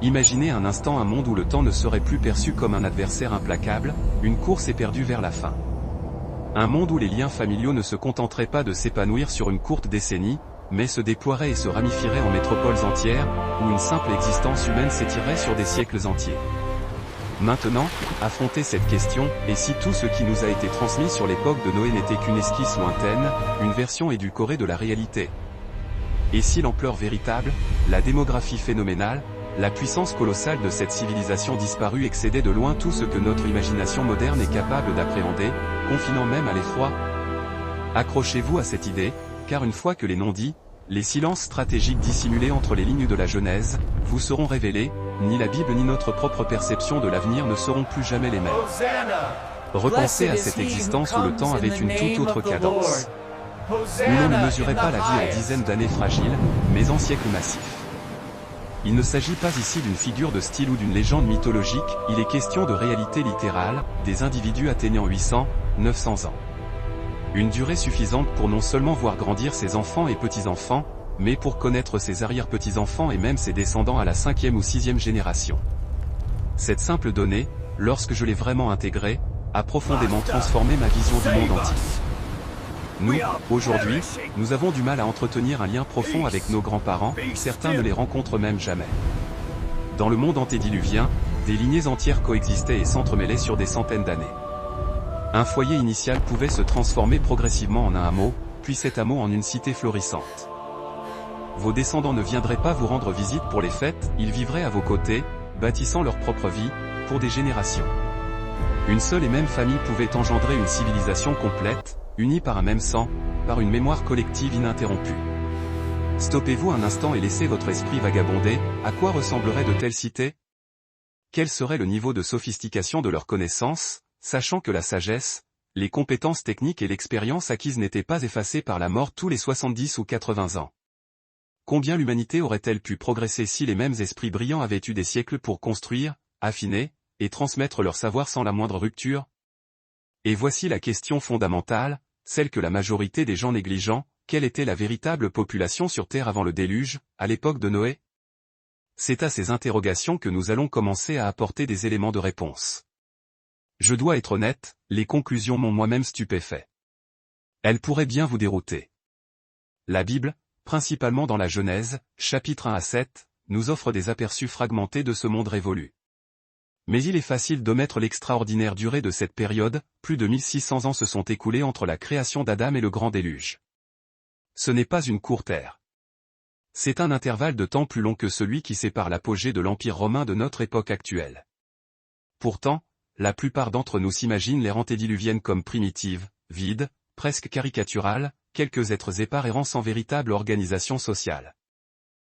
Imaginez un instant un monde où le temps ne serait plus perçu comme un adversaire implacable, une course éperdue vers la fin. Un monde où les liens familiaux ne se contenteraient pas de s'épanouir sur une courte décennie, mais se déploieraient et se ramifieraient en métropoles entières, où une simple existence humaine s'étirerait sur des siècles entiers. Maintenant, affrontez cette question, et si tout ce qui nous a été transmis sur l'époque de Noé n'était qu'une esquisse lointaine, une version édulcorée de la réalité? Et si l'ampleur véritable, la démographie phénoménale, la puissance colossale de cette civilisation disparue excédait de loin tout ce que notre imagination moderne est capable d'appréhender, confinant même à l'effroi? Accrochez-vous à cette idée, car une fois que les non-dits, les silences stratégiques dissimulés entre les lignes de la Genèse, vous seront révélés, ni la Bible ni notre propre perception de l'avenir ne seront plus jamais les mêmes. Repensez à cette existence où le temps avait une toute autre cadence. Où l'on ne mesurait pas la vie en dizaines d'années fragiles, mais en siècles massifs. Il ne s'agit pas ici d'une figure de style ou d'une légende mythologique, il est question de réalité littérale, des individus atteignant 800, 900 ans. Une durée suffisante pour non seulement voir grandir ses enfants et petits-enfants, mais pour connaître ses arrière-petits-enfants et même ses descendants à la 5e ou 6e génération. Cette simple donnée, lorsque je l'ai vraiment intégrée, a profondément transformé ma vision du monde entier. Nous, aujourd'hui, nous avons du mal à entretenir un lien profond avec nos grands-parents, certains ne les rencontrent même jamais. Dans le monde antédiluvien, des lignées entières coexistaient et s'entremêlaient sur des centaines d'années. Un foyer initial pouvait se transformer progressivement en un hameau, puis cet hameau en une cité florissante. Vos descendants ne viendraient pas vous rendre visite pour les fêtes, ils vivraient à vos côtés, bâtissant leur propre vie, pour des générations. Une seule et même famille pouvait engendrer une civilisation complète, unis par un même sang, par une mémoire collective ininterrompue. Stoppez-vous un instant et laissez votre esprit vagabonder, à quoi ressembleraient de telles cités? Quel serait le niveau de sophistication de leurs connaissances, sachant que la sagesse, les compétences techniques et l'expérience acquises n'étaient pas effacées par la mort tous les 70 ou 80 ans? Combien l'humanité aurait-elle pu progresser si les mêmes esprits brillants avaient eu des siècles pour construire, affiner, et transmettre leur savoir sans la moindre rupture? Et voici la question fondamentale, celle que la majorité des gens négligent, quelle était la véritable population sur Terre avant le déluge, à l'époque de Noé? C'est à ces interrogations que nous allons commencer à apporter des éléments de réponse. Je dois être honnête, les conclusions m'ont moi-même stupéfait. Elles pourraient bien vous dérouter. La Bible, principalement dans la Genèse, chapitre 1 à 7, nous offre des aperçus fragmentés de ce monde révolu. Mais il est facile d'omettre l'extraordinaire durée de cette période, plus de 1600 ans se sont écoulés entre la création d'Adam et le grand déluge. Ce n'est pas une courte ère. C'est un intervalle de temps plus long que celui qui sépare l'apogée de l'Empire romain de notre époque actuelle. Pourtant, la plupart d'entre nous s'imaginent l'ère antédiluvienne comme primitive, vide, presque caricaturale, quelques êtres épars errant sans véritable organisation sociale.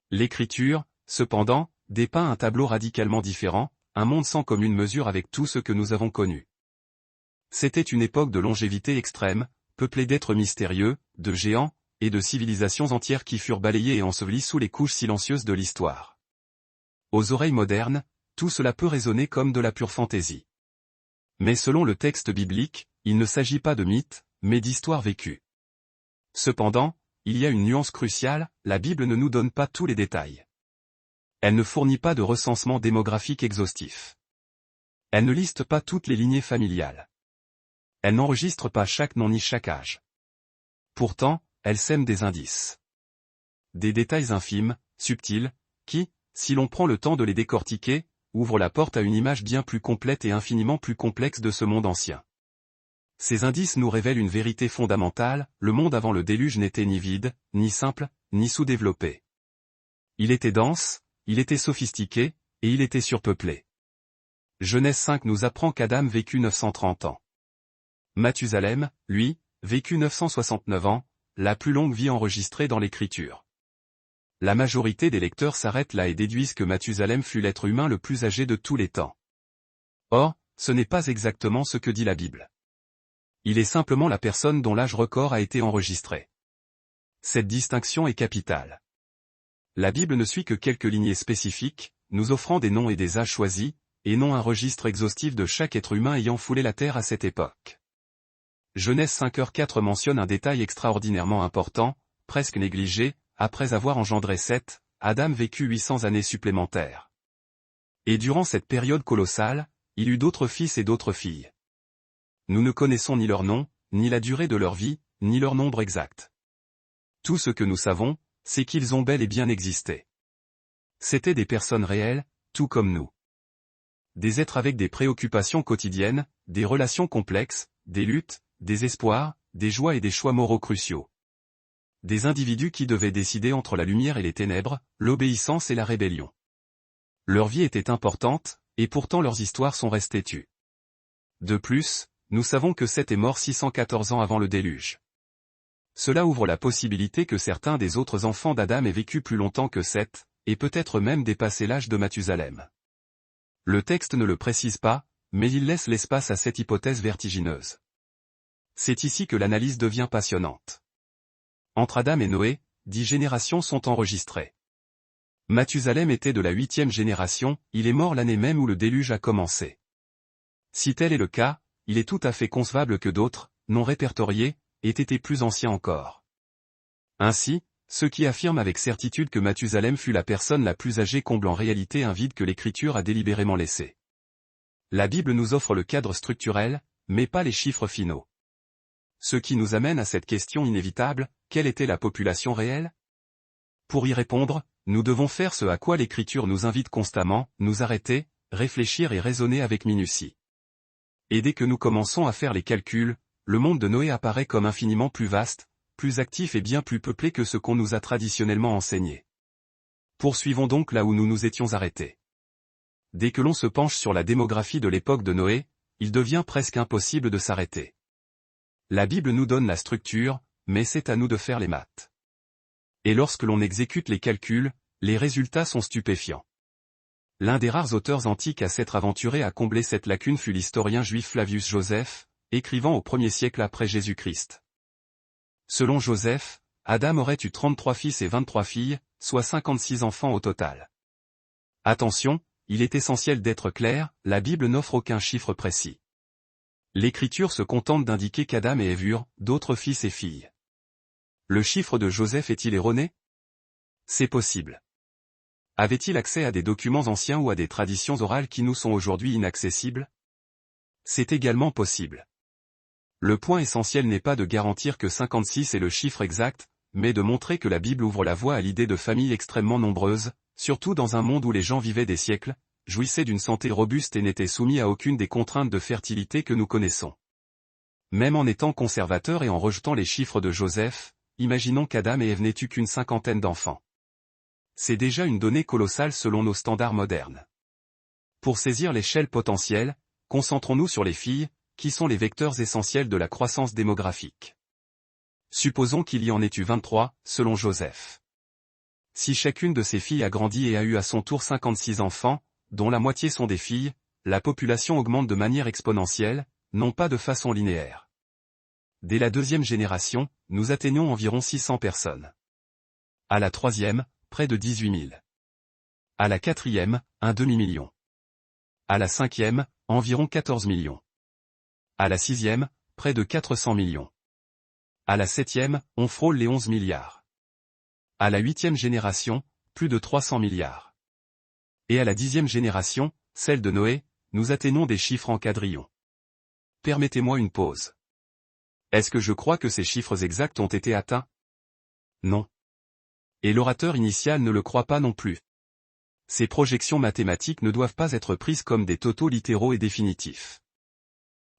L'Écriture, cependant, dépeint un tableau radicalement différent, un monde sans commune mesure avec tout ce que nous avons connu. C'était une époque de longévité extrême, peuplée d'êtres mystérieux, de géants, et de civilisations entières qui furent balayées et ensevelies sous les couches silencieuses de l'histoire. Aux oreilles modernes, tout cela peut résonner comme de la pure fantaisie. Mais selon le texte biblique, il ne s'agit pas de mythes, mais d'histoires vécues. Cependant, il y a une nuance cruciale, la Bible ne nous donne pas tous les détails. Elle ne fournit pas de recensement démographique exhaustif. Elle ne liste pas toutes les lignées familiales. Elle n'enregistre pas chaque nom ni chaque âge. Pourtant, elle sème des indices. Des détails infimes, subtils, qui, si l'on prend le temps de les décortiquer, ouvrent la porte à une image bien plus complète et infiniment plus complexe de ce monde ancien. Ces indices nous révèlent une vérité fondamentale, le monde avant le déluge n'était ni vide, ni simple, ni sous-développé. Il était dense, il était sophistiqué, et il était surpeuplé. Genèse 5 nous apprend qu'Adam vécut 930 ans. Mathusalem, lui, vécut 969 ans, la plus longue vie enregistrée dans l'Écriture. La majorité des lecteurs s'arrêtent là et déduisent que Mathusalem fut l'être humain le plus âgé de tous les temps. Or, ce n'est pas exactement ce que dit la Bible. Il est simplement la personne dont l'âge record a été enregistré. Cette distinction est capitale. La Bible ne suit que quelques lignées spécifiques, nous offrant des noms et des âges choisis, et non un registre exhaustif de chaque être humain ayant foulé la terre à cette époque. Genèse 5h4 mentionne un détail extraordinairement important, presque négligé, après avoir engendré Seth, Adam vécut 800 années supplémentaires. Et durant cette période colossale, il eut d'autres fils et d'autres filles. Nous ne connaissons ni leur nom, ni la durée de leur vie, ni leur nombre exact. Tout ce que nous savons, c'est qu'ils ont bel et bien existé. C'étaient des personnes réelles, tout comme nous. Des êtres avec des préoccupations quotidiennes, des relations complexes, des luttes, des espoirs, des joies et des choix moraux cruciaux. Des individus qui devaient décider entre la lumière et les ténèbres, l'obéissance et la rébellion. Leur vie était importante, et pourtant leurs histoires sont restées tues. De plus, nous savons que Seth est mort 614 ans avant le déluge. Cela ouvre la possibilité que certains des autres enfants d'Adam aient vécu plus longtemps que Seth, et peut-être même dépassé l'âge de Mathusalem. Le texte ne le précise pas, mais il laisse l'espace à cette hypothèse vertigineuse. C'est ici que l'analyse devient passionnante. Entre Adam et Noé, 10 générations sont enregistrées. Mathusalem était de la 8e génération, il est mort l'année même où le déluge a commencé. Si tel est le cas, il est tout à fait concevable que d'autres, non répertoriés, aient été plus anciens encore. Ainsi, ceux qui affirment avec certitude que Mathusalem fut la personne la plus âgée comblent en réalité un vide que l'Écriture a délibérément laissé. La Bible nous offre le cadre structurel, mais pas les chiffres finaux. Ce qui nous amène à cette question inévitable, quelle était la population réelle? Pour y répondre, nous devons faire ce à quoi l'Écriture nous invite constamment, nous arrêter, réfléchir et raisonner avec minutie. Et dès que nous commençons à faire les calculs, le monde de Noé apparaît comme infiniment plus vaste, plus actif et bien plus peuplé que ce qu'on nous a traditionnellement enseigné. Poursuivons donc là où nous nous étions arrêtés. Dès que l'on se penche sur la démographie de l'époque de Noé, il devient presque impossible de s'arrêter. La Bible nous donne la structure, mais c'est à nous de faire les maths. Et lorsque l'on exécute les calculs, les résultats sont stupéfiants. L'un des rares auteurs antiques à s'être aventuré à combler cette lacune fut l'historien juif Flavius Joseph, écrivant au 1er siècle après Jésus-Christ. Selon Joseph, Adam aurait eu 33 fils et 23 filles, soit 56 enfants au total. Attention, il est essentiel d'être clair, la Bible n'offre aucun chiffre précis. L'Écriture se contente d'indiquer qu'Adam et Ève eurent d'autres fils et filles. Le chiffre de Joseph est-il erroné? C'est possible. Avait-il accès à des documents anciens ou à des traditions orales qui nous sont aujourd'hui inaccessibles? C'est également possible. Le point essentiel n'est pas de garantir que 56 est le chiffre exact, mais de montrer que la Bible ouvre la voie à l'idée de familles extrêmement nombreuses, surtout dans un monde où les gens vivaient des siècles, jouissaient d'une santé robuste et n'étaient soumis à aucune des contraintes de fertilité que nous connaissons. Même en étant conservateurs et en rejetant les chiffres de Joseph, imaginons qu'Adam et Ève n'aient eu qu'une cinquantaine d'enfants. C'est déjà une donnée colossale selon nos standards modernes. Pour saisir l'échelle potentielle, concentrons-nous sur les filles, qui sont les vecteurs essentiels de la croissance démographique. Supposons qu'il y en ait eu 23, selon Joseph. Si chacune de ces filles a grandi et a eu à son tour 56 enfants, dont la moitié sont des filles, la population augmente de manière exponentielle, non pas de façon linéaire. Dès la 2e génération, nous atteignons environ 600 personnes. À la 3e, près de 18 000. À la 4e, un demi-million. À la 5e, environ 14 millions. À la 6e, près de 400 millions. À la 7e, on frôle les 11 milliards. À la 8e génération, plus de 300 milliards. Et à la 10e génération, celle de Noé, nous atteignons des chiffres en quadrillions. Permettez-moi une pause. Est-ce que je crois que ces chiffres exacts ont été atteints? Non. Et l'orateur initial ne le croit pas non plus. Ces projections mathématiques ne doivent pas être prises comme des totaux littéraux et définitifs.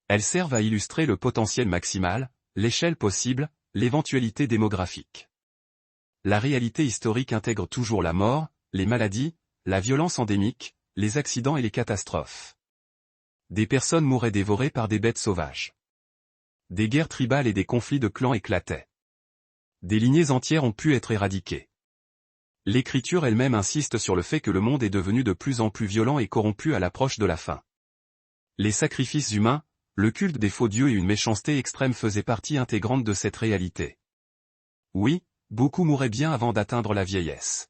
Elles servent à illustrer le potentiel maximal, l'échelle possible, l'éventualité démographique. La réalité historique intègre toujours la mort, les maladies, la violence endémique, les accidents et les catastrophes. Des personnes mouraient dévorées par des bêtes sauvages. Des guerres tribales et des conflits de clans éclataient. Des lignées entières ont pu être éradiquées. L'Écriture elle-même insiste sur le fait que le monde est devenu de plus en plus violent et corrompu à l'approche de la fin. Les sacrifices humains, le culte des faux dieux et une méchanceté extrême faisaient partie intégrante de cette réalité. Oui, beaucoup mouraient bien avant d'atteindre la vieillesse.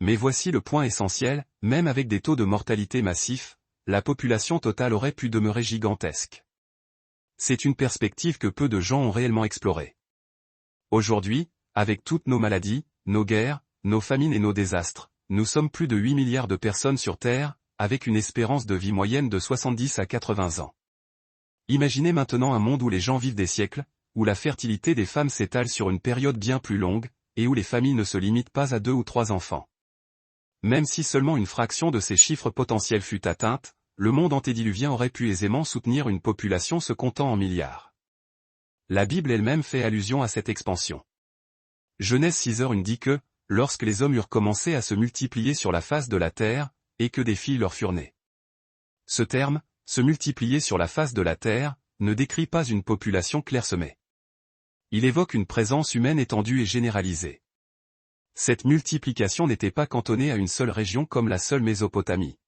Mais voici le point essentiel, même avec des taux de mortalité massifs, la population totale aurait pu demeurer gigantesque. C'est une perspective que peu de gens ont réellement explorée. Aujourd'hui, avec toutes nos maladies, nos guerres, nos famines et nos désastres, nous sommes plus de 8 milliards de personnes sur Terre, avec une espérance de vie moyenne de 70 à 80 ans. Imaginez maintenant un monde où les gens vivent des siècles, où la fertilité des femmes s'étale sur une période bien plus longue, et où les familles ne se limitent pas à 2 ou 3 enfants. Même si seulement une fraction de ces chiffres potentiels fut atteinte, le monde antédiluvien aurait pu aisément soutenir une population se comptant en milliards. La Bible elle-même fait allusion à cette expansion. Genèse 6:1 dit que, lorsque les hommes eurent commencé à se multiplier sur la face de la terre, et que des filles leur furent nées. Ce terme, se multiplier sur la face de la terre, ne décrit pas une population clairsemée. Il évoque une présence humaine étendue et généralisée. Cette multiplication n'était pas cantonnée à une seule région comme la seule Mésopotamie.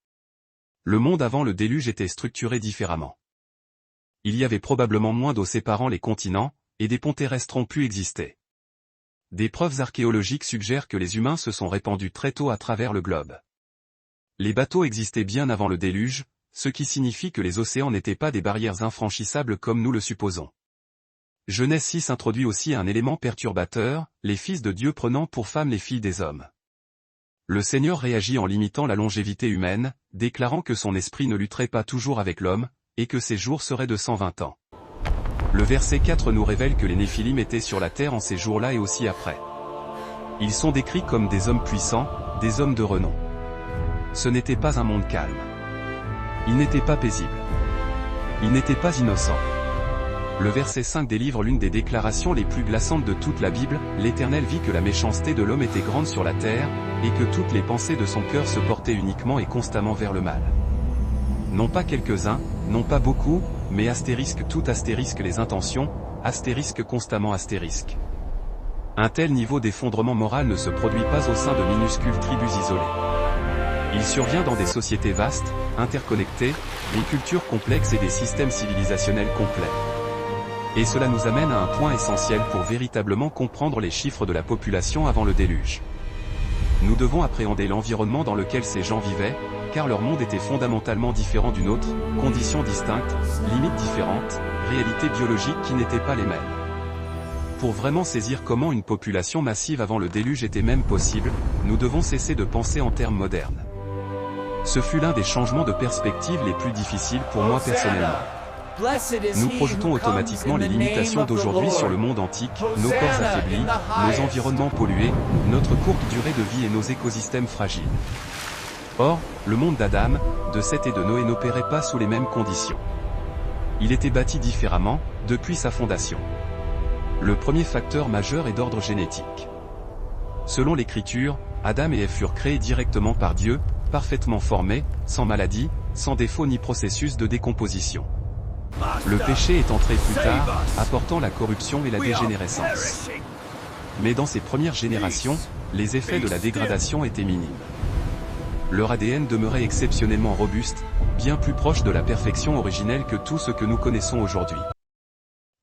Le monde avant le déluge était structuré différemment. Il y avait probablement moins d'eau séparant les continents, et des ponts terrestres ont pu exister. Des preuves archéologiques suggèrent que les humains se sont répandus très tôt à travers le globe. Les bateaux existaient bien avant le déluge, ce qui signifie que les océans n'étaient pas des barrières infranchissables comme nous le supposons. Genèse 6 introduit aussi un élément perturbateur, les fils de Dieu prenant pour femmes les filles des hommes. Le Seigneur réagit en limitant la longévité humaine, déclarant que son esprit ne lutterait pas toujours avec l'homme, et que ses jours seraient de 120 ans. Le verset 4 nous révèle que les Néphilim étaient sur la terre en ces jours-là et aussi après. Ils sont décrits comme des hommes puissants, des hommes de renom. Ce n'était pas un monde calme. Il n'était pas paisible. Il n'était pas innocent. Le verset 5 délivre l'une des déclarations les plus glaçantes de toute la Bible, l'Éternel vit que la méchanceté de l'homme était grande sur la terre, et que toutes les pensées de son cœur se portaient uniquement et constamment vers le mal. Non pas quelques-uns, non pas beaucoup, mais astérisque tout astérisque les intentions, astérisque constamment astérisque. Un tel niveau d'effondrement moral ne se produit pas au sein de minuscules tribus isolées. Il survient dans des sociétés vastes, interconnectées, des cultures complexes et des systèmes civilisationnels complets. Et cela nous amène à un point essentiel pour véritablement comprendre les chiffres de la population avant le déluge. Nous devons appréhender l'environnement dans lequel ces gens vivaient, car leur monde était fondamentalement différent du nôtre, conditions distinctes, limites différentes, réalités biologiques qui n'étaient pas les mêmes. Pour vraiment saisir comment une population massive avant le déluge était même possible, nous devons cesser de penser en termes modernes. Ce fut l'un des changements de perspective les plus difficiles pour moi personnellement. Nous projetons automatiquement les limitations d'aujourd'hui sur le monde antique, nos corps affaiblis, nos environnements pollués, notre courte durée de vie et nos écosystèmes fragiles. Or, le monde d'Adam, de Seth et de Noé n'opérait pas sous les mêmes conditions. Il était bâti différemment, depuis sa fondation. Le premier facteur majeur est d'ordre génétique. Selon l'Écriture, Adam et Ève furent créés directement par Dieu, parfaitement formés, sans maladie, sans défaut ni processus de décomposition. Le péché est entré plus tard, apportant la corruption et la dégénérescence. Mais dans ces premières générations, les effets de la dégradation étaient minimes. Leur ADN demeurait exceptionnellement robuste, bien plus proche de la perfection originelle que tout ce que nous connaissons aujourd'hui.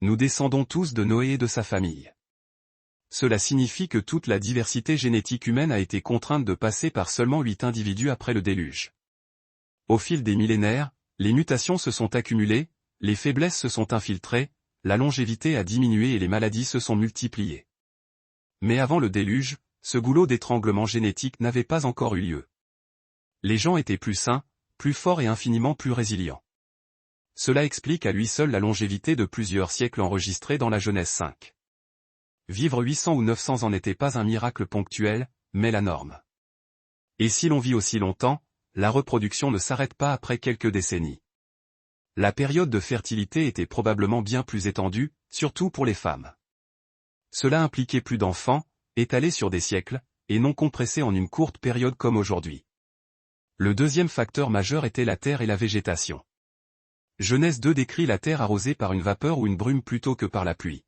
Nous descendons tous de Noé et de sa famille. Cela signifie que toute la diversité génétique humaine a été contrainte de passer par seulement 8 individus après le déluge. Au fil des millénaires, les mutations se sont accumulées, les faiblesses se sont infiltrées, la longévité a diminué et les maladies se sont multipliées. Mais avant le déluge, ce goulot d'étranglement génétique n'avait pas encore eu lieu. Les gens étaient plus sains, plus forts et infiniment plus résilients. Cela explique à lui seul la longévité de plusieurs siècles enregistrée dans la Genèse 5. Vivre 800 ou 900 ans n'était pas un miracle ponctuel, mais la norme. Et si l'on vit aussi longtemps, la reproduction ne s'arrête pas après quelques décennies. La période de fertilité était probablement bien plus étendue, surtout pour les femmes. Cela impliquait plus d'enfants, étalés sur des siècles, et non compressés en une courte période comme aujourd'hui. Le deuxième facteur majeur était la terre et la végétation. Genèse 2 décrit la terre arrosée par une vapeur ou une brume plutôt que par la pluie.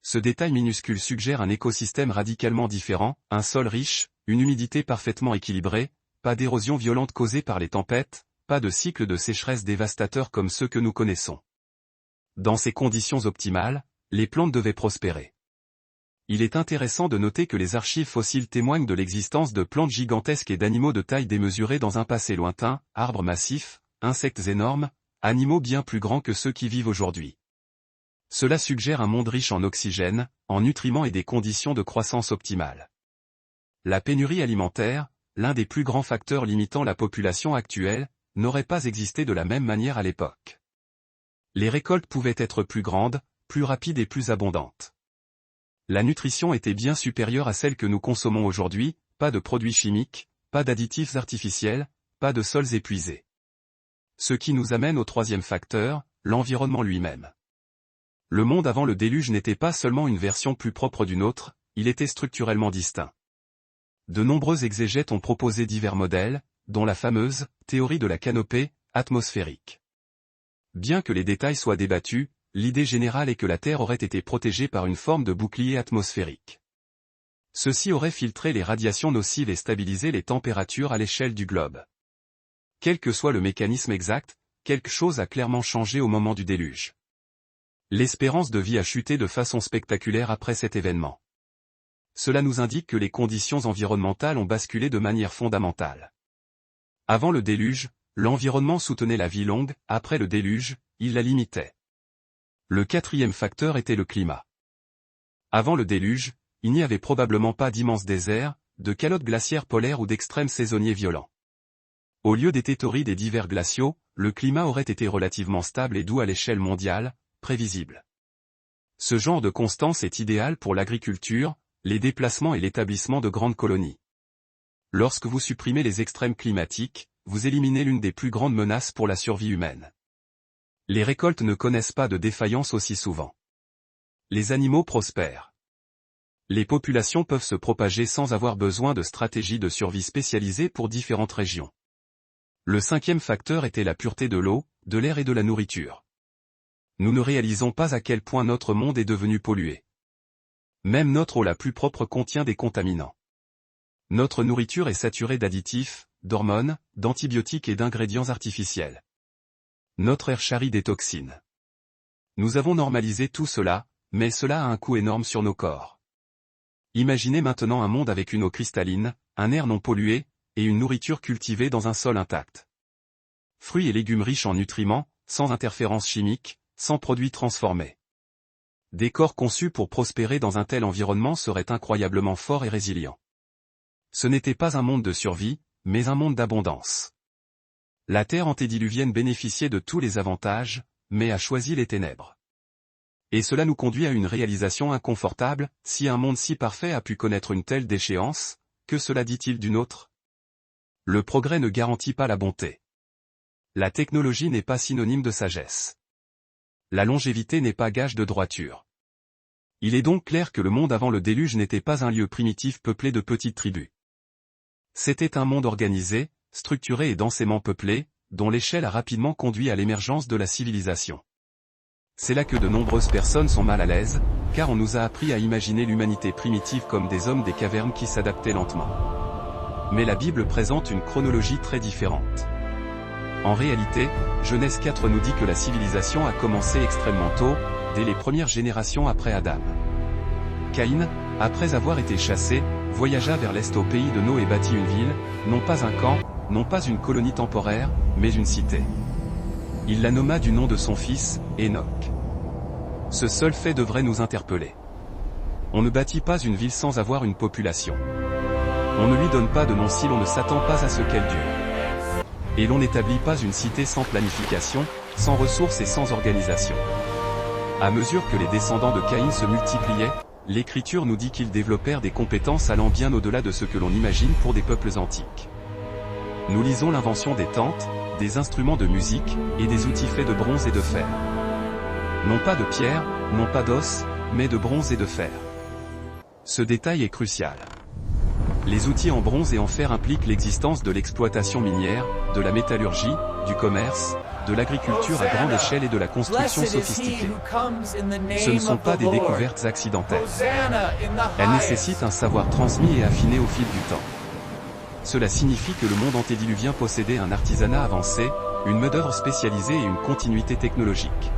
Ce détail minuscule suggère un écosystème radicalement différent, un sol riche, une humidité parfaitement équilibrée, pas d'érosion violente causée par les tempêtes, pas de cycle de sécheresse dévastateur comme ceux que nous connaissons. Dans ces conditions optimales, les plantes devaient prospérer. Il est intéressant de noter que les archives fossiles témoignent de l'existence de plantes gigantesques et d'animaux de taille démesurée dans un passé lointain, arbres massifs, insectes énormes, animaux bien plus grands que ceux qui vivent aujourd'hui. Cela suggère un monde riche en oxygène, en nutriments et des conditions de croissance optimales. La pénurie alimentaire, l'un des plus grands facteurs limitant la population actuelle, n'aurait pas existé de la même manière à l'époque. Les récoltes pouvaient être plus grandes, plus rapides et plus abondantes. La nutrition était bien supérieure à celle que nous consommons aujourd'hui, pas de produits chimiques, pas d'additifs artificiels, pas de sols épuisés. Ce qui nous amène au troisième facteur, l'environnement lui-même. Le monde avant le déluge n'était pas seulement une version plus propre d'une autre, il était structurellement distinct. De nombreux exégètes ont proposé divers modèles, dont la fameuse théorie de la canopée atmosphérique. Bien que les détails soient débattus, l'idée générale est que la Terre aurait été protégée par une forme de bouclier atmosphérique. Ceci aurait filtré les radiations nocives et stabilisé les températures à l'échelle du globe. Quel que soit le mécanisme exact, quelque chose a clairement changé au moment du déluge. L'espérance de vie a chuté de façon spectaculaire après cet événement. Cela nous indique que les conditions environnementales ont basculé de manière fondamentale. Avant le déluge, l'environnement soutenait la vie longue, après le déluge, il la limitait. Le quatrième facteur était le climat. Avant le déluge, il n'y avait probablement pas d'immenses déserts, de calottes glaciaires polaires ou d'extrêmes saisonniers violents. Au lieu d'étés torrides et d'hivers glaciaux, le climat aurait été relativement stable et doux à l'échelle mondiale, prévisible. Ce genre de constance est idéal pour l'agriculture, les déplacements et l'établissement de grandes colonies. Lorsque vous supprimez les extrêmes climatiques, vous éliminez l'une des plus grandes menaces pour la survie humaine. Les récoltes ne connaissent pas de défaillance aussi souvent. Les animaux prospèrent. Les populations peuvent se propager sans avoir besoin de stratégies de survie spécialisées pour différentes régions. Le cinquième facteur était la pureté de l'eau, de l'air et de la nourriture. Nous ne réalisons pas à quel point notre monde est devenu pollué. Même notre eau la plus propre contient des contaminants. Notre nourriture est saturée d'additifs, d'hormones, d'antibiotiques et d'ingrédients artificiels. Notre air charrie des toxines. Nous avons normalisé tout cela, mais cela a un coût énorme sur nos corps. Imaginez maintenant un monde avec une eau cristalline, un air non pollué, et une nourriture cultivée dans un sol intact. Fruits et légumes riches en nutriments, sans interférences chimiques, sans produits transformés. Des corps conçus pour prospérer dans un tel environnement seraient incroyablement forts et résilients. Ce n'était pas un monde de survie, mais un monde d'abondance. La Terre antédiluvienne bénéficiait de tous les avantages, mais a choisi les ténèbres. Et cela nous conduit à une réalisation inconfortable, si un monde si parfait a pu connaître une telle déchéance, que cela dit-il d'une autre? Le progrès ne garantit pas la bonté. La technologie n'est pas synonyme de sagesse. La longévité n'est pas gage de droiture. Il est donc clair que le monde avant le déluge n'était pas un lieu primitif peuplé de petites tribus. C'était un monde organisé, structuré et densément peuplé, dont l'échelle a rapidement conduit à l'émergence de la civilisation. C'est là que de nombreuses personnes sont mal à l'aise, car on nous a appris à imaginer l'humanité primitive comme des hommes des cavernes qui s'adaptaient lentement. Mais la Bible présente une chronologie très différente. En réalité, Genèse 4 nous dit que la civilisation a commencé extrêmement tôt, dès les premières générations après Adam. Caïn, après avoir été chassé, voyagea vers l'est au pays de Nod et bâtit une ville, non pas un camp, non pas une colonie temporaire, mais une cité. Il la nomma du nom de son fils, Enoch. Ce seul fait devrait nous interpeller. On ne bâtit pas une ville sans avoir une population. On ne lui donne pas de nom si l'on ne s'attend pas à ce qu'elle dure. Et l'on n'établit pas une cité sans planification, sans ressources et sans organisation. À mesure que les descendants de Caïn se multipliaient, l'Écriture nous dit qu'ils développèrent des compétences allant bien au-delà de ce que l'on imagine pour des peuples antiques. Nous lisons l'invention des tentes, des instruments de musique, et des outils faits de bronze et de fer. Non pas de pierre, non pas d'os, mais de bronze et de fer. Ce détail est crucial. Les outils en bronze et en fer impliquent l'existence de l'exploitation minière, de la métallurgie, du commerce, de l'agriculture à grande échelle et de la construction sophistiquée. Ce ne sont pas des découvertes accidentelles. Elles nécessitent un savoir transmis et affiné au fil du temps. Cela signifie que le monde antédiluvien possédait un artisanat avancé, une main-d'œuvre spécialisée et une continuité technologique.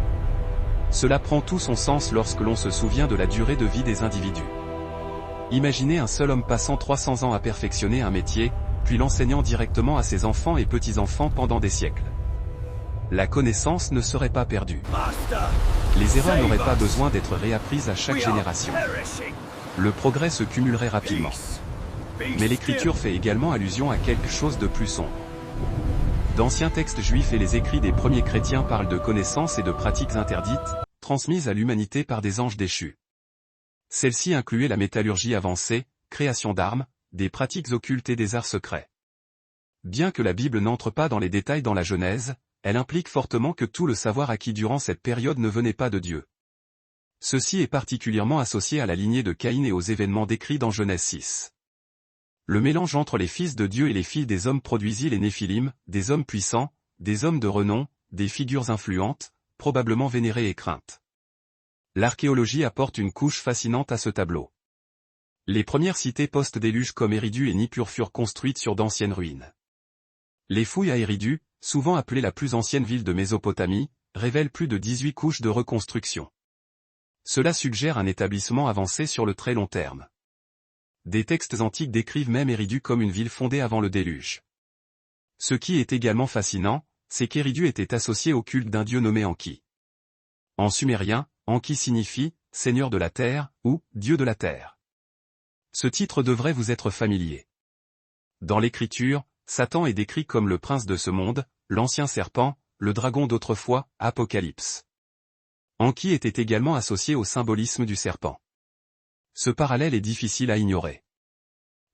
Cela prend tout son sens lorsque l'on se souvient de la durée de vie des individus. Imaginez un seul homme passant 300 ans à perfectionner un métier, puis l'enseignant directement à ses enfants et petits-enfants pendant des siècles. La connaissance ne serait pas perdue. Les erreurs n'auraient pas besoin d'être réapprises à chaque génération. Le progrès se cumulerait rapidement. Mais l'écriture fait également allusion à quelque chose de plus sombre. D'anciens textes juifs et les écrits des premiers chrétiens parlent de connaissances et de pratiques interdites, transmises à l'humanité par des anges déchus. Celles-ci incluaient la métallurgie avancée, création d'armes, des pratiques occultes et des arts secrets. Bien que la Bible n'entre pas dans les détails dans la Genèse, elle implique fortement que tout le savoir acquis durant cette période ne venait pas de Dieu. Ceci est particulièrement associé à la lignée de Caïn et aux événements décrits dans Genèse 6. Le mélange entre les fils de Dieu et les filles des hommes produisit les Néphilim, des hommes puissants, des hommes de renom, des figures influentes, probablement vénérées et craintes. L'archéologie apporte une couche fascinante à ce tableau. Les premières cités post-déluge comme Eridu et Nippur furent construites sur d'anciennes ruines. Les fouilles à Eridu, souvent appelée la plus ancienne ville de Mésopotamie, révèlent plus de 18 couches de reconstruction. Cela suggère un établissement avancé sur le très long terme. Des textes antiques décrivent même Eridu comme une ville fondée avant le déluge. Ce qui est également fascinant, c'est qu'Eridu était associé au culte d'un dieu nommé Enki. En sumérien, Enki signifie « Seigneur de la terre » ou « Dieu de la terre ». Ce titre devrait vous être familier. Dans l'Écriture, Satan est décrit comme le prince de ce monde, l'ancien serpent, le dragon d'autrefois, Apocalypse. Enki était également associé au symbolisme du serpent. Ce parallèle est difficile à ignorer.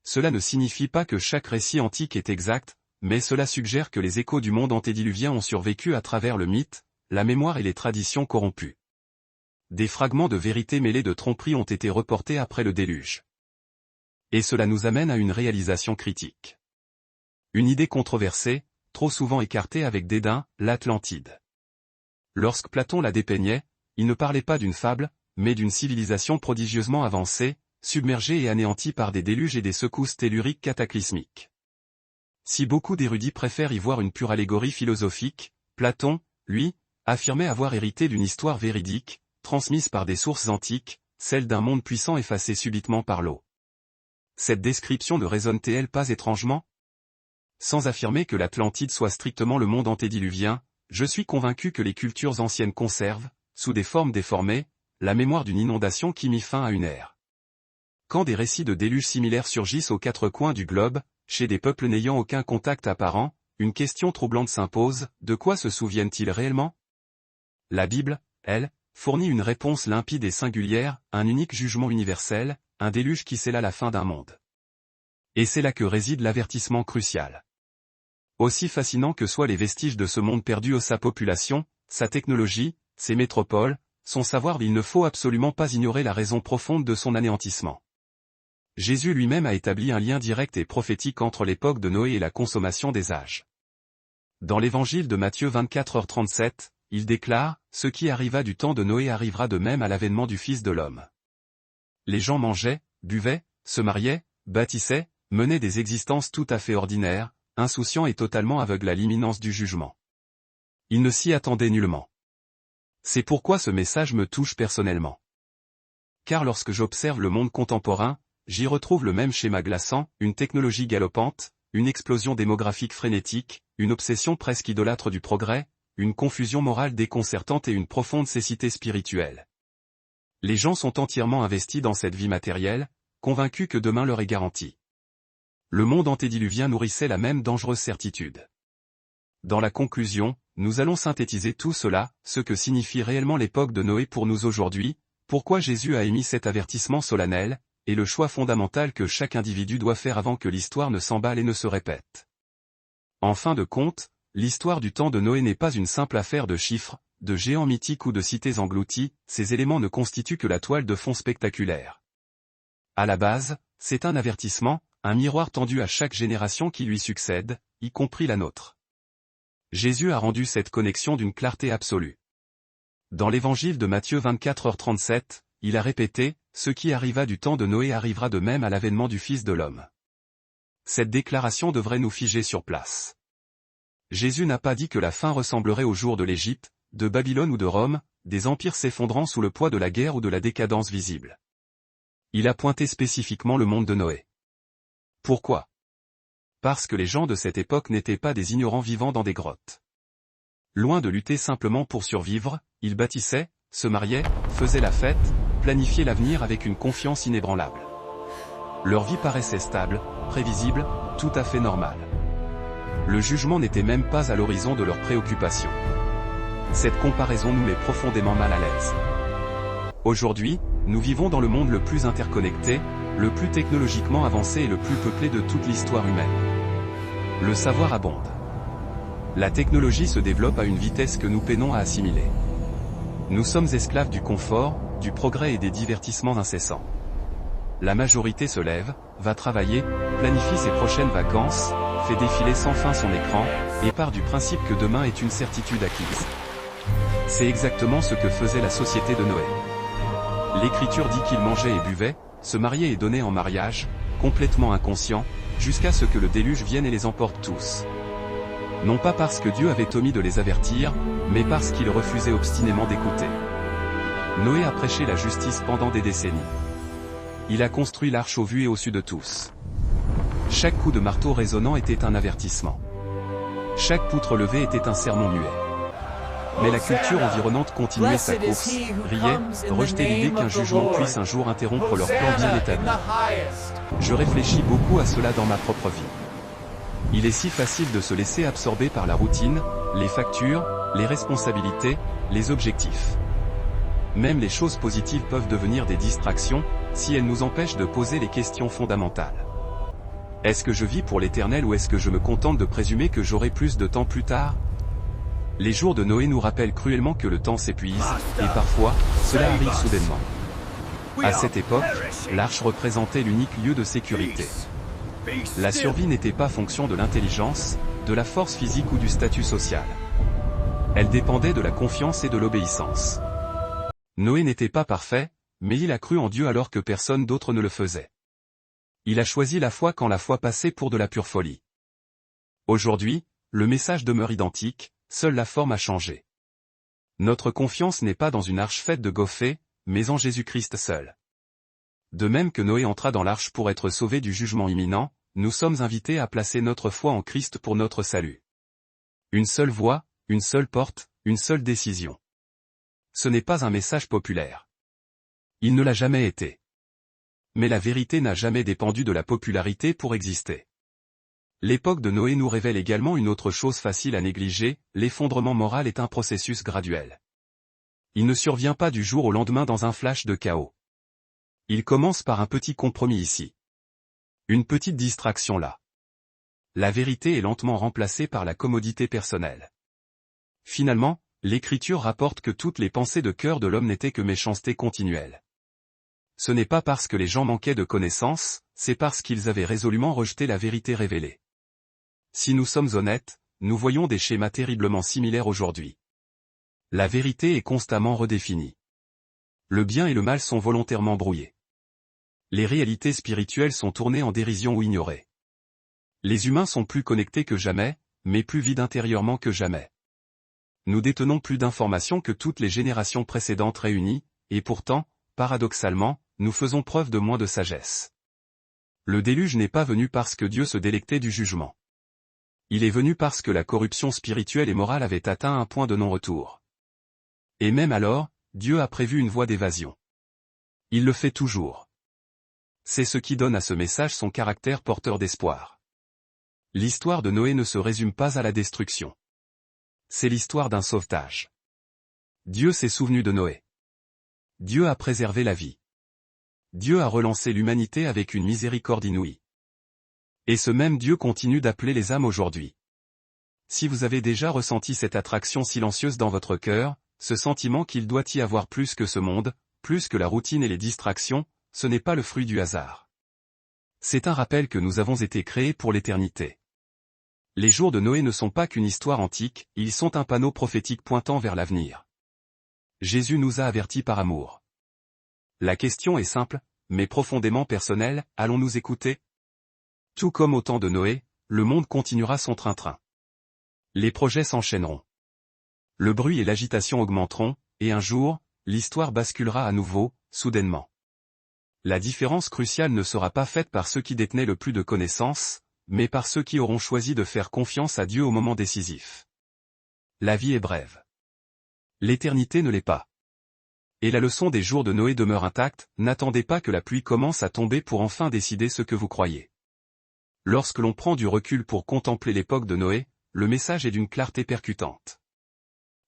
Cela ne signifie pas que chaque récit antique est exact, mais cela suggère que les échos du monde antédiluvien ont survécu à travers le mythe, la mémoire et les traditions corrompues. Des fragments de vérité mêlés de tromperies ont été reportés après le déluge. Et cela nous amène à une réalisation critique. Une idée controversée, trop souvent écartée avec dédain, l'Atlantide. Lorsque Platon la dépeignait, il ne parlait pas d'une fable, mais d'une civilisation prodigieusement avancée, submergée et anéantie par des déluges et des secousses telluriques cataclysmiques. Si beaucoup d'érudits préfèrent y voir une pure allégorie philosophique, Platon, lui, affirmait avoir hérité d'une histoire véridique, transmise par des sources antiques, celle d'un monde puissant effacé subitement par l'eau. Cette description ne résonne-t-elle pas étrangement? Sans affirmer que l'Atlantide soit strictement le monde antédiluvien, je suis convaincu que les cultures anciennes conservent, sous des formes déformées, la mémoire d'une inondation qui mit fin à une ère. Quand des récits de déluge similaires surgissent aux quatre coins du globe, chez des peuples n'ayant aucun contact apparent, une question troublante s'impose, de quoi se souviennent-ils réellement? La Bible, elle, fournit une réponse limpide et singulière, un unique jugement universel, un déluge qui scella la fin d'un monde. Et c'est là que réside l'avertissement crucial. Aussi fascinant que soient les vestiges de ce monde perdu à sa population, sa technologie, ses métropoles, son savoir, il ne faut absolument pas ignorer la raison profonde de son anéantissement. Jésus lui-même a établi un lien direct et prophétique entre l'époque de Noé et la consommation des âges. Dans l'évangile de Matthieu 24h37, il déclare « Ce qui arriva du temps de Noé arrivera de même à l'avènement du Fils de l'homme. » Les gens mangeaient, buvaient, se mariaient, bâtissaient, menaient des existences tout à fait ordinaires, insouciants et totalement aveugles à l'imminence du jugement. Ils ne s'y attendaient nullement. C'est pourquoi ce message me touche personnellement. Car lorsque j'observe le monde contemporain, j'y retrouve le même schéma glaçant, une technologie galopante, une explosion démographique frénétique, une obsession presque idolâtre du progrès, une confusion morale déconcertante et une profonde cécité spirituelle. Les gens sont entièrement investis dans cette vie matérielle, convaincus que demain leur est garanti. Le monde antédiluvien nourrissait la même dangereuse certitude. Dans la conclusion, nous allons synthétiser tout cela, ce que signifie réellement l'époque de Noé pour nous aujourd'hui, pourquoi Jésus a émis cet avertissement solennel, et le choix fondamental que chaque individu doit faire avant que l'histoire ne s'emballe et ne se répète. En fin de compte, l'histoire du temps de Noé n'est pas une simple affaire de chiffres, de géants mythiques ou de cités englouties, ces éléments ne constituent que la toile de fond spectaculaire. À la base, c'est un avertissement, un miroir tendu à chaque génération qui lui succède, y compris la nôtre. Jésus a rendu cette connexion d'une clarté absolue. Dans l'évangile de Matthieu 24h37, il a répété « Ce qui arriva du temps de Noé arrivera de même à l'avènement du Fils de l'homme ». Cette déclaration devrait nous figer sur place. Jésus n'a pas dit que la fin ressemblerait au jour de l'Égypte, de Babylone ou de Rome, des empires s'effondrant sous le poids de la guerre ou de la décadence visible. Il a pointé spécifiquement le monde de Noé. Pourquoi? Parce que les gens de cette époque n'étaient pas des ignorants vivant dans des grottes. Loin de lutter simplement pour survivre, ils bâtissaient, se mariaient, faisaient la fête, planifiaient l'avenir avec une confiance inébranlable. Leur vie paraissait stable, prévisible, tout à fait normal. Le jugement n'était même pas à l'horizon de leurs préoccupations. Cette comparaison nous met profondément mal à l'aise. Aujourd'hui, nous vivons dans le monde le plus interconnecté, le plus technologiquement avancé et le plus peuplé de toute l'histoire humaine. Le savoir abonde. La technologie se développe à une vitesse que nous peinons à assimiler. Nous sommes esclaves du confort, du progrès et des divertissements incessants. La majorité se lève, va travailler, planifie ses prochaines vacances, fait défiler sans fin son écran, et part du principe que demain est une certitude acquise. C'est exactement ce que faisait la société de Noé. L'Écriture dit qu'ils mangeaient et buvaient, se mariaient et donnaient en mariage, complètement inconscients, jusqu'à ce que le déluge vienne et les emporte tous. Non pas parce que Dieu avait omis de les avertir, mais parce qu'ils refusaient obstinément d'écouter. Noé a prêché la justice pendant des décennies. Il a construit l'arche au vu et au su de tous. Chaque coup de marteau résonnant était un avertissement. Chaque poutre levée était un sermon muet. Mais la culture environnante continuait sa course, riait, rejetait l'idée qu'un jugement puisse un jour interrompre leur plan bien établi. Je réfléchis beaucoup à cela dans ma propre vie. Il est si facile de se laisser absorber par la routine, les factures, les responsabilités, les objectifs. Même les choses positives peuvent devenir des distractions, si elles nous empêchent de poser les questions fondamentales. Est-ce que je vis pour l'éternel ou est-ce que je me contente de présumer que j'aurai plus de temps plus tard ? Les jours de Noé nous rappellent cruellement que le temps s'épuise, et parfois, cela arrive soudainement. À cette époque, l'arche représentait l'unique lieu de sécurité. La survie n'était pas fonction de l'intelligence, de la force physique ou du statut social. Elle dépendait de la confiance et de l'obéissance. Noé n'était pas parfait, mais il a cru en Dieu alors que personne d'autre ne le faisait. Il a choisi la foi quand la foi passait pour de la pure folie. Aujourd'hui, le message demeure identique, seule la forme a changé. Notre confiance n'est pas dans une arche faite de goffets, mais en Jésus-Christ seul. De même que Noé entra dans l'arche pour être sauvé du jugement imminent, nous sommes invités à placer notre foi en Christ pour notre salut. Une seule voie, une seule porte, une seule décision. Ce n'est pas un message populaire. Il ne l'a jamais été. Mais la vérité n'a jamais dépendu de la popularité pour exister. L'époque de Noé nous révèle également une autre chose facile à négliger, l'effondrement moral est un processus graduel. Il ne survient pas du jour au lendemain dans un flash de chaos. Il commence par un petit compromis ici. Une petite distraction là. La vérité est lentement remplacée par la commodité personnelle. Finalement, l'Écriture rapporte que toutes les pensées de cœur de l'homme n'étaient que méchanceté continuelle. Ce n'est pas parce que les gens manquaient de connaissances, c'est parce qu'ils avaient résolument rejeté la vérité révélée. Si nous sommes honnêtes, nous voyons des schémas terriblement similaires aujourd'hui. La vérité est constamment redéfinie. Le bien et le mal sont volontairement brouillés. Les réalités spirituelles sont tournées en dérision ou ignorées. Les humains sont plus connectés que jamais, mais plus vides intérieurement que jamais. Nous détenons plus d'informations que toutes les générations précédentes réunies, et pourtant, paradoxalement, nous faisons preuve de moins de sagesse. Le déluge n'est pas venu parce que Dieu se délectait du jugement. Il est venu parce que la corruption spirituelle et morale avait atteint un point de non-retour. Et même alors, Dieu a prévu une voie d'évasion. Il le fait toujours. C'est ce qui donne à ce message son caractère porteur d'espoir. L'histoire de Noé ne se résume pas à la destruction. C'est l'histoire d'un sauvetage. Dieu s'est souvenu de Noé. Dieu a préservé la vie. Dieu a relancé l'humanité avec une miséricorde inouïe. Et ce même Dieu continue d'appeler les âmes aujourd'hui. Si vous avez déjà ressenti cette attraction silencieuse dans votre cœur, ce sentiment qu'il doit y avoir plus que ce monde, plus que la routine et les distractions, ce n'est pas le fruit du hasard. C'est un rappel que nous avons été créés pour l'éternité. Les jours de Noé ne sont pas qu'une histoire antique, ils sont un panneau prophétique pointant vers l'avenir. Jésus nous a avertis par amour. La question est simple, mais profondément personnelle, allons-nous écouter ? Tout comme au temps de Noé, le monde continuera son train-train. Les projets s'enchaîneront. Le bruit et l'agitation augmenteront, et un jour, l'histoire basculera à nouveau, soudainement. La différence cruciale ne sera pas faite par ceux qui détenaient le plus de connaissances, mais par ceux qui auront choisi de faire confiance à Dieu au moment décisif. La vie est brève. L'éternité ne l'est pas. Et la leçon des jours de Noé demeure intacte, n'attendez pas que la pluie commence à tomber pour enfin décider ce que vous croyez. Lorsque l'on prend du recul pour contempler l'époque de Noé, le message est d'une clarté percutante.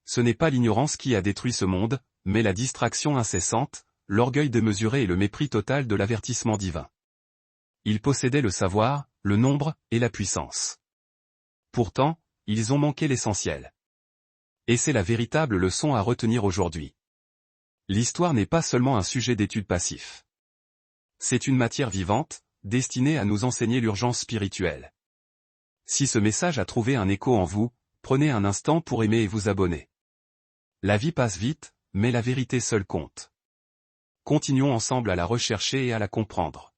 Ce n'est pas l'ignorance qui a détruit ce monde, mais la distraction incessante, l'orgueil démesuré et le mépris total de l'avertissement divin. Ils possédaient le savoir, le nombre, et la puissance. Pourtant, ils ont manqué l'essentiel. Et c'est la véritable leçon à retenir aujourd'hui. L'histoire n'est pas seulement un sujet d'étude passif. C'est une matière vivante, destinée à nous enseigner l'urgence spirituelle. Si ce message a trouvé un écho en vous, prenez un instant pour aimer et vous abonner. La vie passe vite, mais la vérité seule compte. Continuons ensemble à la rechercher et à la comprendre.